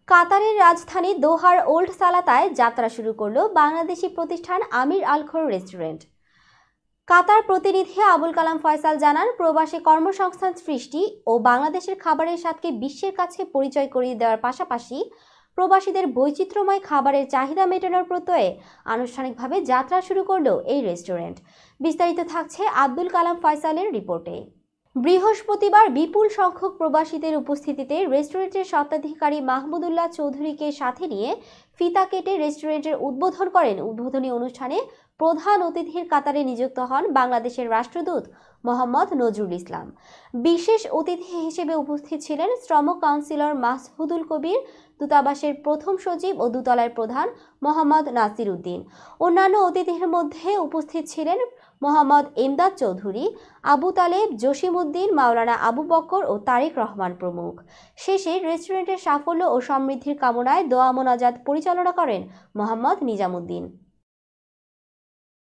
কাতারের রাজধানী দোহার ওল্ড সালাতায় যাত্রা শুরু করল বাংলাদেশি প্রতিষ্ঠান আমির আল খোর রেস্টুরেন্ট। কাতার প্রতিনিধি আবুল কালাম ফয়সাল জানান, প্রবাসী কর্মসংস্থান সৃষ্টি ও বাংলাদেশের খাবারের স্বাদকে বিশ্বের কাছে পরিচয় করিয়ে দেওয়ার পাশাপাশি প্রবাসীদের বৈচিত্র্যময় খাবারের চাহিদা মেটানোর প্রত্যয়ে আনুষ্ঠানিকভাবে যাত্রা শুরু করল এই রেস্টুরেন্ট। বিস্তারিত থাকছে আবুল কালাম ফয়সালের রিপোর্টে। বৃহস্পতিবার বিপুল সংখ্যক প্রবাসীদের উপস্থিতিতে রেস্টুরেন্টের স্বত্বাধিকারী মাহমুদুল্লাহ চৌধুরীকে সাথে নিয়ে ফিতা কেটে রেস্টুরেন্টের উদ্বোধন করেন। উদ্বোধনী অনুষ্ঠানে প্রধান অতিথির কাতারে নিযুক্ত হন বাংলাদেশের রাষ্ট্রদূত মোহাম্মদ নজরুল ইসলাম। বিশেষ অতিথি হিসেবে উপস্থিত ছিলেন শ্রম কাউন্সিলর মাসহুদুল কবির, দূতাবাসের প্রথম সচিব ও দূতালয়ের প্রধান মোহাম্মদ নাসির উদ্দিন। অন্যান্য অতিথির মধ্যে উপস্থিত ছিলেন মোহাম্মদ ইমদাদ চৌধুরী, আবু তালেব, জসিম উদ্দিন, মাওলানা আবু বকর ও তারেক রহমান প্রমুখ। শেষে রেস্টুরেন্টের সাফল্য ও সমৃদ্ধির কামনায় দোয়া মোনাজাত পরিচালনা করেন মোহাম্মদ নিজামুদ্দিন।